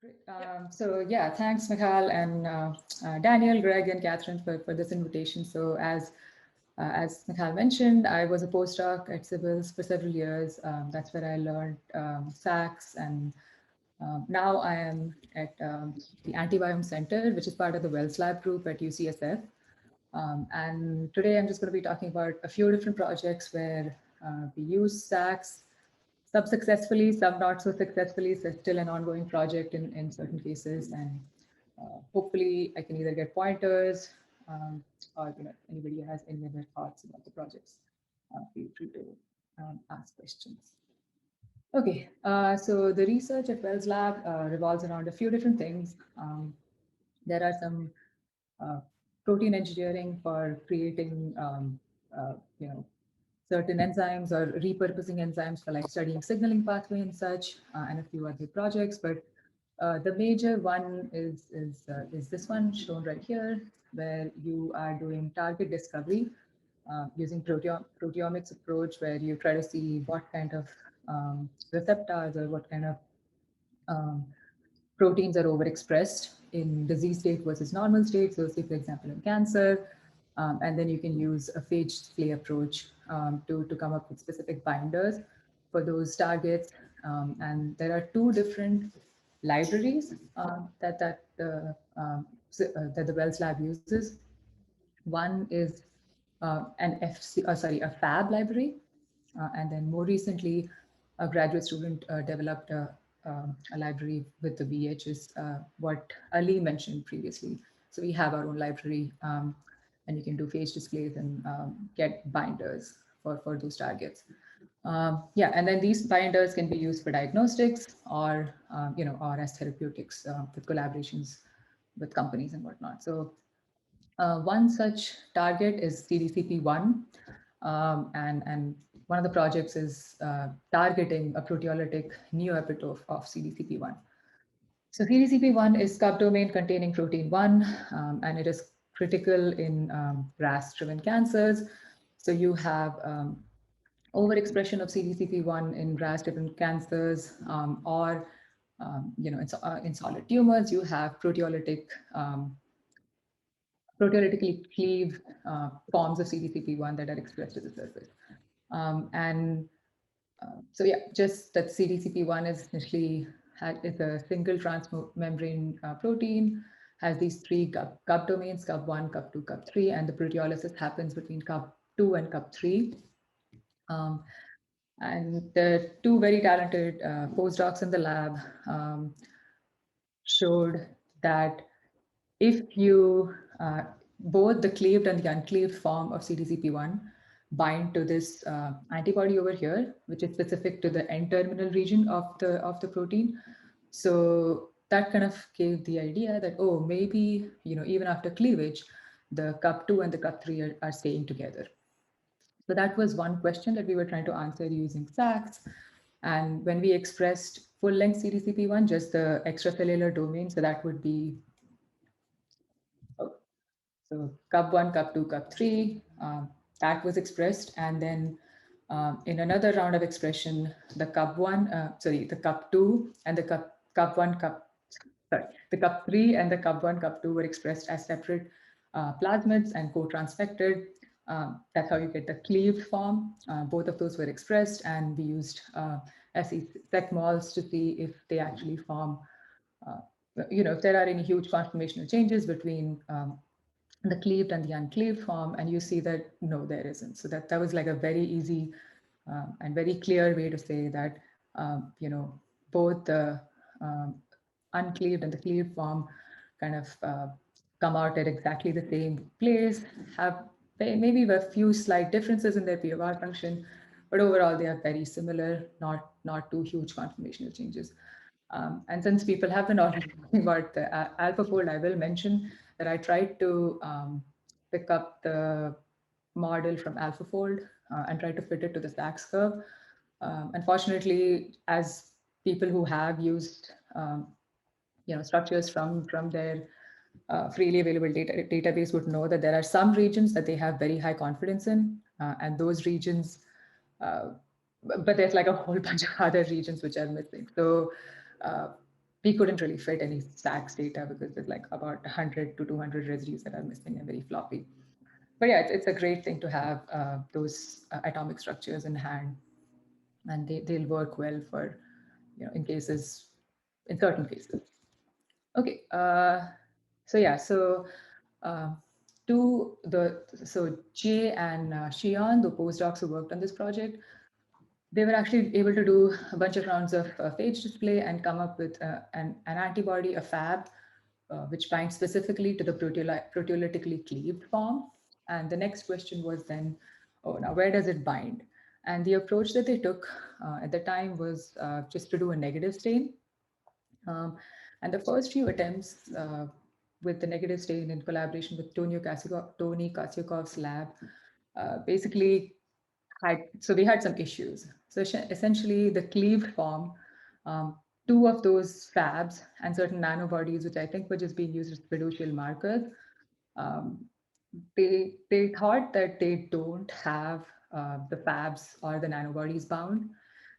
Great. So yeah, thanks, Michal and Daniel, Greg, and Catherine for this invitation. So as Michal mentioned, I was a postdoc at Civils for several years. That's where I learned SACS, and now I am at the Antibiome Center, which is part of the Wells Lab group at UCSF. And today I'm just going to be talking about a few different projects where we use SACS, some successfully, some not so successfully. So it's still an ongoing project in certain cases. And hopefully I can either get pointers or anybody has any other thoughts about the projects, feel free to ask questions. Okay, so the research at Wells Lab revolves around a few different things. There are some uh, protein engineering for creating, certain enzymes or repurposing enzymes for like studying signaling pathway and such, and a few other projects. But the major one is this one shown right here, where you are doing target discovery using proteomics approach, where you try to see what kind of receptors or what kind of um, proteins are overexpressed in disease state versus normal state. So say, for example, in cancer, and then you can use a phage display approach to come up with specific binders for those targets. And there are two different libraries that the Wells Lab uses. One is a Fab library, and then more recently, a graduate student developed a library with the VH, is what Ali mentioned previously. So we have our own library, and you can do phage displays and get binders for those targets. Yeah, and then these binders can be used for diagnostics or or as therapeutics with collaborations with companies and whatnot. So one such target is CDCP1, and one of the projects is targeting a proteolytic neoepitope of CDCP1. So CDCP1 is subdomain containing protein 1, and it is critical in RAS-driven cancers. So you have overexpression of CDCP1 in RAS-driven cancers, or in solid tumors, you have proteolytically cleaved forms of CDCP1 that are expressed to the surface. And so yeah, just that CDCP1 is essentially is a single transmembrane protein, has these three cup domains, cup1, cup2, cup3, and the proteolysis happens between cup2 and cup3. Um, and the two very talented postdocs in the lab showed that if you both the cleaved and the uncleaved form of CDCP1 bind to this antibody over here, which is specific to the N-terminal region of the protein. So that kind of gave the idea that, oh, maybe even after cleavage, the cup2 and the cup3 are staying together. So that was one question that we were trying to answer using SACS. And when we expressed full-length CDCP1, just the extracellular domain, so that would be so cup1, cup2, cup3, that was expressed. And then in another round of expression, the the cup2 and the the cup3 and the cup1, cup2 were expressed as separate plasmids and co-transfected. That's how you get the cleaved form. Both of those were expressed, and we used SE-secmols to see if they actually form, if there are any huge conformational changes between the cleaved and the uncleaved form, and you see that no, there isn't. So that was like a very easy and very clear way to say that both the uncleaved and the cleaved form kind of come out at exactly the same place, have maybe a few slight differences in their P of R function, but overall they are very similar, not too huge conformational changes. And since people have been already talking about the AlphaFold, I will mention that I tried to pick up the model from AlphaFold and try to fit it to the SACS curve. Unfortunately, as people who have used structures from their freely available database would know, that there are some regions that they have very high confidence in, and those regions, but there's like a whole bunch of other regions which are missing. So we couldn't really fit any stacks data because there's like about 100 to 200 residues that are missing and very floppy. But yeah, it's a great thing to have those atomic structures in hand, and they'll work well for, in cases, in certain cases. Okay, so yeah, so uh, so Jay and Shion, the postdocs who worked on this project, they were actually able to do a bunch of rounds of phage display and come up with an antibody, a Fab, which binds specifically to the proteolytically cleaved form. And the next question was then, oh, now where does it bind? And the approach that they took at the time was just to do a negative stain. And the first few attempts with the negative stain in collaboration with Tony Kasiakov's lab basically so we had some issues. So essentially the cleaved form, um, two of those fabs and certain nanobodies, which I think were just being used as fiducial markers, um, they thought that they don't have the fabs or the nanobodies bound.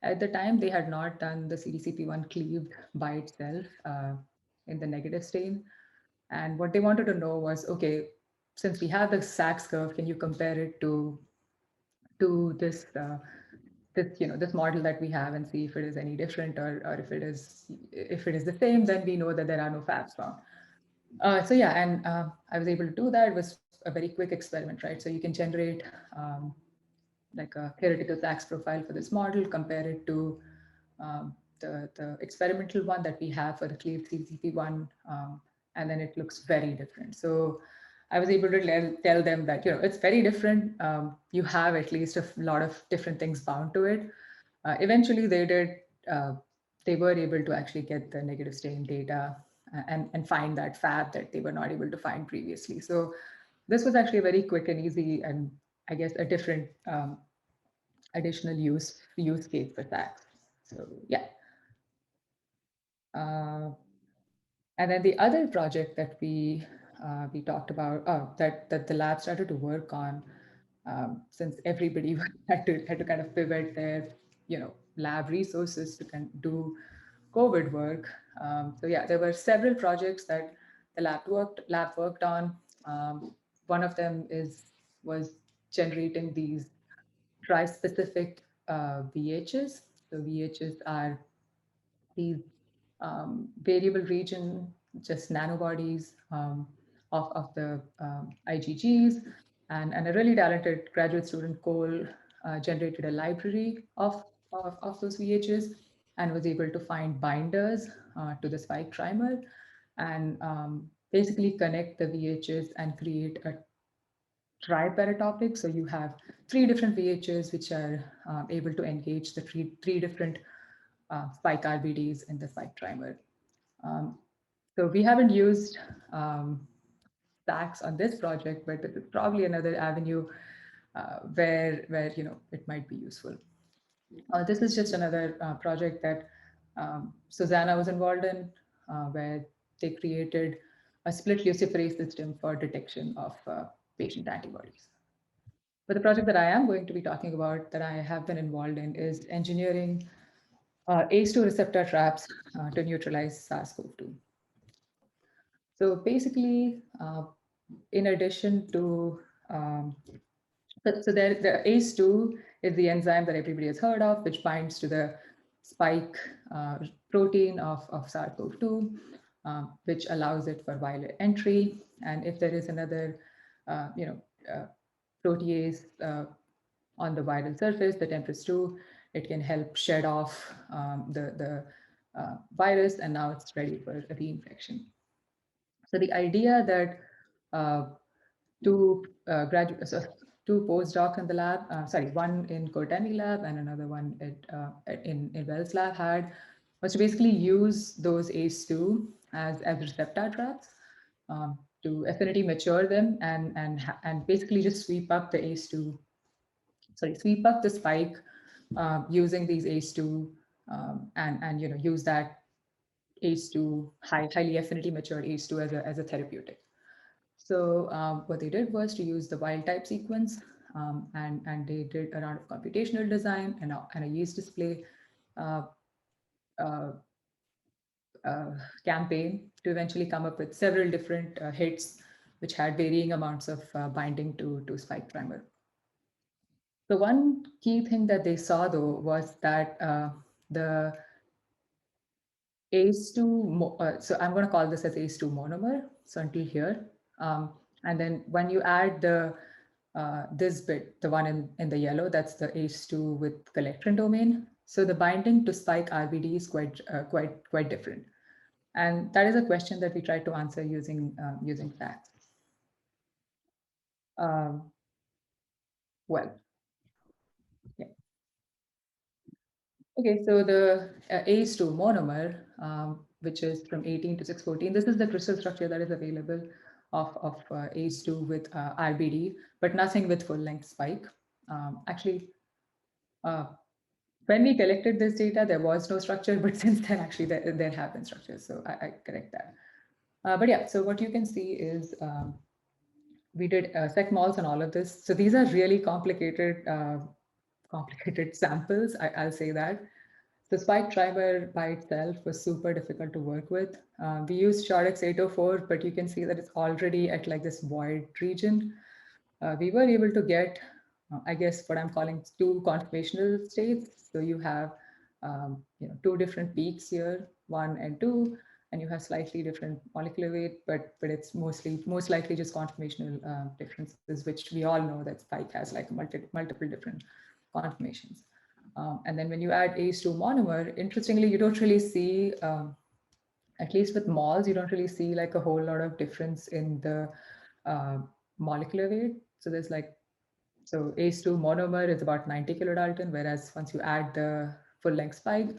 At the time, they had not done the CDCP1 cleaved by itself in the negative stain. And what they wanted to know was, okay, since we have the Sachs curve, can you compare it to this model that we have and see if it is any different, or if it is the same, then we know that there are no fabs found. So yeah, and I was able to do that. It was a very quick experiment, right? So you can generate like a theoretical Sachs profile for this model, compare it to the experimental one that we have for the cleaved CCP1, and then it looks very different. So I was able to tell them that, it's very different. You have at least a lot of different things bound to it. Eventually, they were able to actually get the negative stain data and find that fab that they were not able to find previously. So this was actually a very quick and easy, and I guess a different additional use case for Sachs. So yeah. And then the other project that we talked about, that the lab started to work on, since everybody had to kind of pivot their lab resources to kind of do COVID work. So yeah, there were several projects that the lab worked on. One of them was generating these tri-specific VHs. So VHs are these variable region, just nanobodies of the IgGs. And a really talented graduate student, Cole, generated a library of those VHs and was able to find binders to the spike trimer and basically connect the VHs and create a triparatopic. So you have three different VHs which are able to engage the three different spike RBDs in the spike trimer. So we haven't used Sachs on this project, but this is probably another avenue where it might be useful. This is just another project that Susanna was involved in, where they created a split luciferase system for detection of patient antibodies. But the project that I am going to be talking about, that I have been involved in, is engineering ACE2 receptor traps to neutralize SARS-CoV-2. So basically, in addition to, the ACE2 is the enzyme that everybody has heard of, which binds to the spike protein of SARS-CoV-2, which allows it for viral entry. And if there is another, protease on the viral surface, the TMPRSS2, it can help shed off the virus, and now it's ready for a reinfection. So the idea that two postdocs in the lab, one in Courtney lab and another one in Wells lab was to basically use those ACE2 as receptor traps to affinity mature them and basically just sweep up the spike using these ACE2 and use that ACE2 highly affinity matured ACE2 as a therapeutic. So what they did was to use the wild type sequence, and they did a round of computational design and a yeast display campaign to eventually come up with several different hits which had varying amounts of binding to spike primer. The one key thing that they saw though was that the ACE2, so I'm going to call this as ACE2 monomer, so until here. And then when you add the this bit, the one in the yellow, that's the ACE2 with galectin domain. So the binding to spike RBD is quite different. And that is a question that we tried to answer using facts. Well, yeah. Okay, so the ACE2 monomer, which is from 18 to 614, this is the crystal structure that is available of ACE2 with RBD, but nothing with full length spike. Actually, when we collected this data, there was no structure, but since then, actually, there have been structures. So I correct that. But yeah, so what you can see is we did secmols on all of this. So these are really complicated samples, I'll say that. The spike trimer by itself was super difficult to work with. We used SHORTX 804, but you can see that it's already at like this void region. We were able to get, I guess, what I'm calling two conformational states. So you have two different peaks here, 1 and 2, and you have slightly different molecular weight, but it's most likely just conformational differences, which we all know that spike has like multiple different conformations. And then when you add ACE2 monomer, interestingly, you don't really see, at least with mols, you don't really see like a whole lot of difference in the molecular weight. So there's like, so ACE2 monomer is about 90 kilodalton, whereas once you add the full length spike,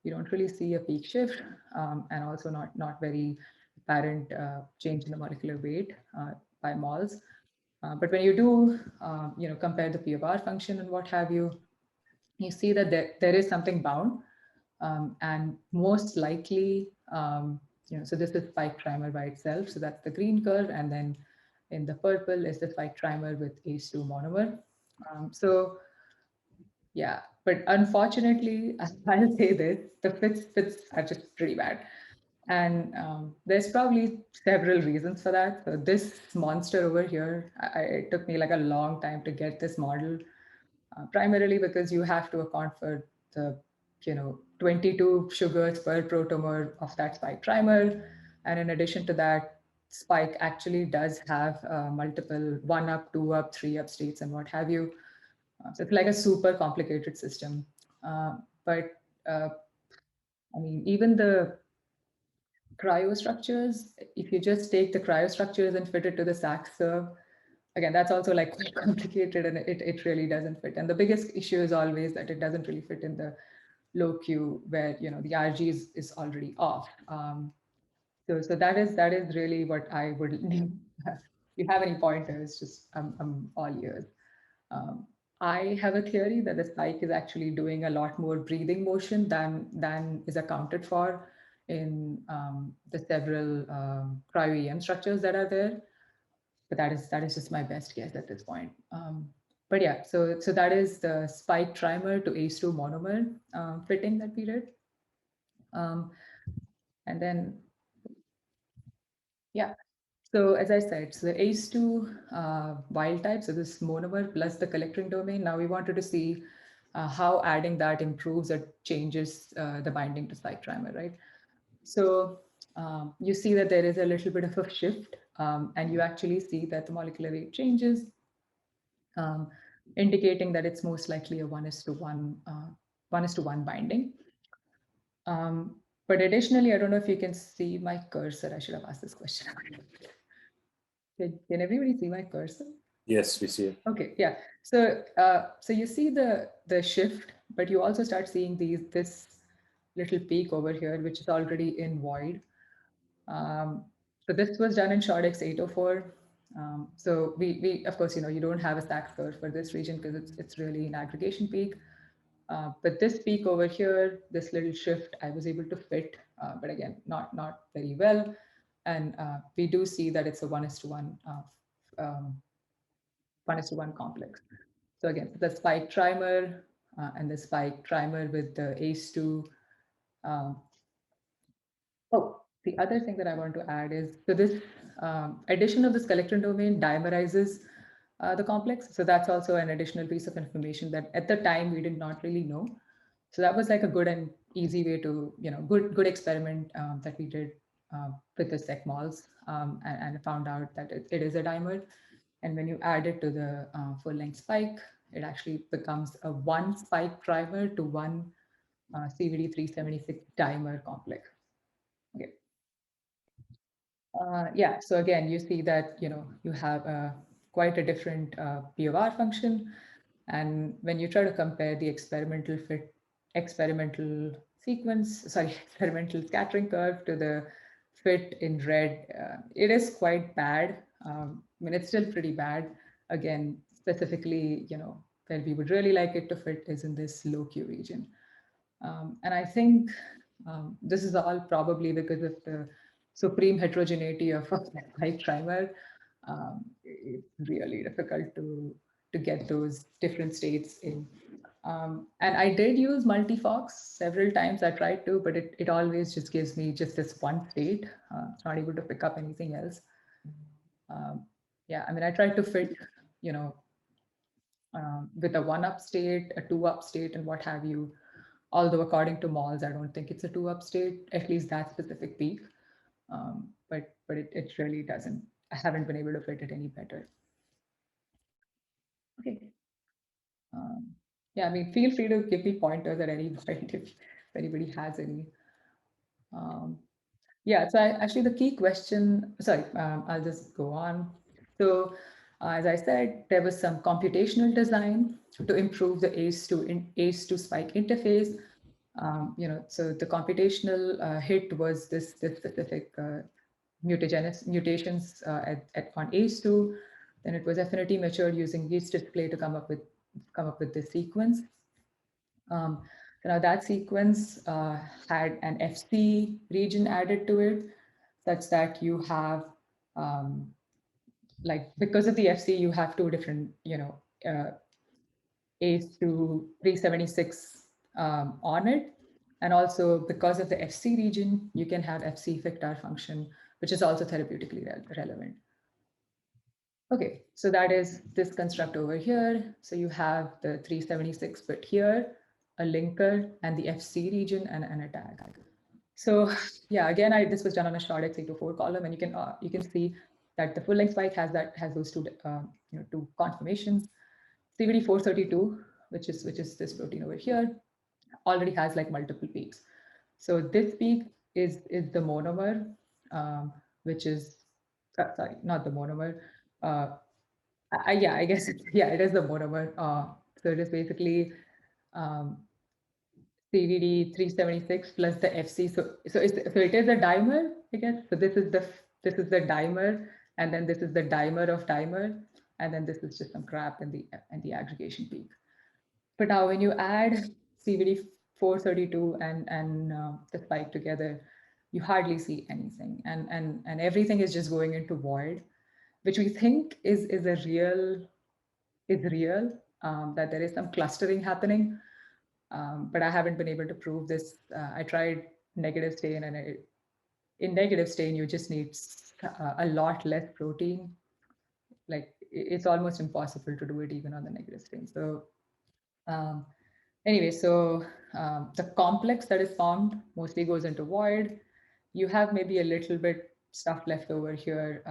you don't really see a peak shift, and also not very apparent change in the molecular weight by mols. But when you do, compare the P of R function and what have you, you see that there is something bound, and most likely, so this is spike trimer by itself. So that's the green curve, and then in the purple is the spike trimer with ACE2 monomer. So yeah, but unfortunately, I'll say this, the fits are just pretty bad. And there's probably several reasons for that. So this monster over here, it took me like a long time to get this model, primarily because you have to account for the 22 sugars per protomer of that spike trimer. And in addition to that, spike actually does have multiple 1 up, 2 up, 3 up states and what have you. So it's like a super complicated system. But I mean, even the cryostructures, if you just take the cryostructures and fit it to the Sachs curve, again, that's also like quite complicated, and it really doesn't fit. And the biggest issue is always that it doesn't really fit in the low Q where the RG is already off. So that is really what I would need. If you have any pointers, just I'm all ears. Um, I have a theory that the spike is actually doing a lot more breathing motion than is accounted for in the several cryo-EM structures that are there. But that is just my best guess at this point. But yeah, so that is the spike trimer to ACE2 monomer fitting that we did. And then, yeah, so as I said, so the ACE2 wild type, so this monomer plus the collecting domain, now we wanted to see how adding that improves or changes the binding to spike trimer, right? So you see that there is a little bit of a shift, and you actually see that the molecular weight changes, indicating that it's most likely a 1:1 binding. But additionally, I don't know if you can see my cursor. I should have asked this question. Can everybody see my cursor? Yes, we see it. Okay, yeah. So so you see the shift, but you also start seeing this little peak over here, which is already in void. So this was done in SHORTX 804. So we of course, you don't have a Sachs curve for this region because it's really an aggregation peak. But this peak over here, this little shift, I was able to fit, but again, not very well. And we do see that it's a 1:1 1:1 complex. So again, the spike trimer and the spike trimer with the ACE2. Oh, The other thing that I want to add is, so this addition of this collector domain dimerizes the complex. So that's also an additional piece of information that at the time we did not really know. So that was like a good and easy way to, good experiment that we did with the secmols, and found out that it is a dimer. And when you add it to the full length spike, it actually becomes a one spike trimer to one CVD 376 dimer complex. Okay. Yeah, so again, you see that, you have quite a different POR function. And when you try to compare the experimental sequence, sorry, experimental scattering curve to the fit in red, it is quite bad. I mean, it's still pretty bad. Again, specifically, where we would really like it to fit is in this low Q region. And I think this is all probably because of the supreme heterogeneity of a light trimer. It's really difficult to get those different states in. And I did use Multifox several times. I tried to, but it always just gives me just this one state. It's not able to pick up anything else. Yeah, I mean, I tried to fit, you know, with a one up state, a two up state, and what have you. Although according to Mols, I don't think it's a two up state, at least that specific peak. But it really doesn't. I haven't been able to fit it any better. Okay. Yeah, I mean, feel free to give me pointers at any point if anybody has any. Yeah, so actually the key question, sorry, I'll just go on. So as I said, there was some computational design to improve the ACE2 spike interface. So the computational hit was this specific mutations on ACE2. Then it was affinity matured using yeast display to come up with this sequence. Now that sequence had an FC region added to it, such that you have, like, because of the FC, you have two different, ACE2 376 on it. And also because of the FC region, you can have FC Fictar function, which is also therapeutically relevant. Okay, so that is this construct over here. So you have the 376 bit here, a linker, and the FC region, and a tag. So yeah, again, this was done on a SHORTX 804 column, and you can see that the full length spike has those two conformations. CVD 432, which is this protein over here, already has like multiple peaks. So this peak is the monomer, which is sorry, not the monomer. Yeah, I guess it is the monomer. So it is basically CVD 376 plus the FC. So it is a dimer, I guess. So this is the dimer, and then this is the dimer of dimer, and then this is just some crap in the aggregation peak. But now when you add CVD 432 and the spike together, you hardly see anything, and everything is just going into void, which we think is real, that there is some clustering happening. But I haven't been able to prove this. I tried negative stain, and in negative stain, you just need a lot less protein. Like it's almost impossible to do it even on the negative stain. So anyway, so the complex that is formed mostly goes into void. You have maybe a little bit stuff left over here,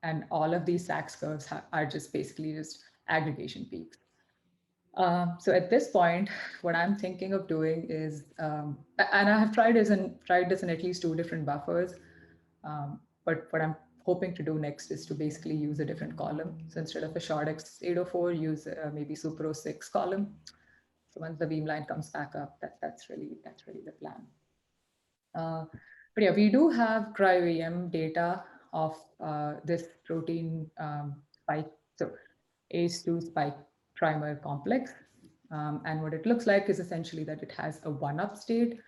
and all of these Sachs curves are just basically just aggregation peaks. So at this point, what I'm thinking of doing is, and I have tried this in at least two different buffers, but what I'm hoping to do next is to basically use a different column. So instead of a SHORTX 804, use maybe Supro 6 column. So once the beamline comes back up, that's really the plan. But yeah, we do have cryo-EM data of this protein spike, so ACE2 spike trimer complex. And what it looks like is essentially that it has a one-up state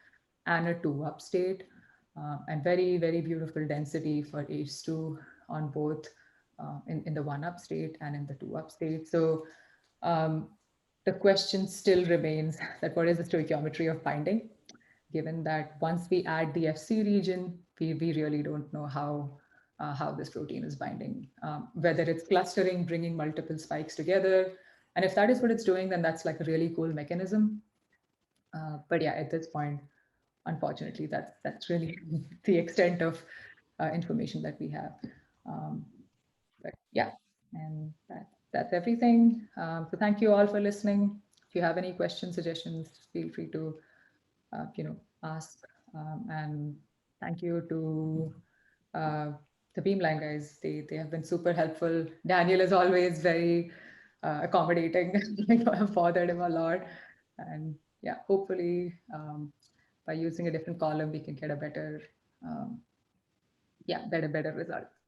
and a two-up state, and very, very beautiful density for ACE2 on both in the one-up state and in the two-up state. So the question still remains that what is the stoichiometry of binding? Given that once we add the FC region, we really don't know how this protein is binding, whether it's clustering, bringing multiple spikes together. And if that is what it's doing, then that's like a really cool mechanism. But yeah, at this point, unfortunately, that's really the extent of information that we have. But yeah, and that's everything. So thank you all for listening. If you have any questions, suggestions, feel free to ask. And thank you to the Beamline guys. They have been super helpful. Daniel is always very accommodating. I've bothered him a lot. And yeah, hopefully by using a different column, we can get a better, better results.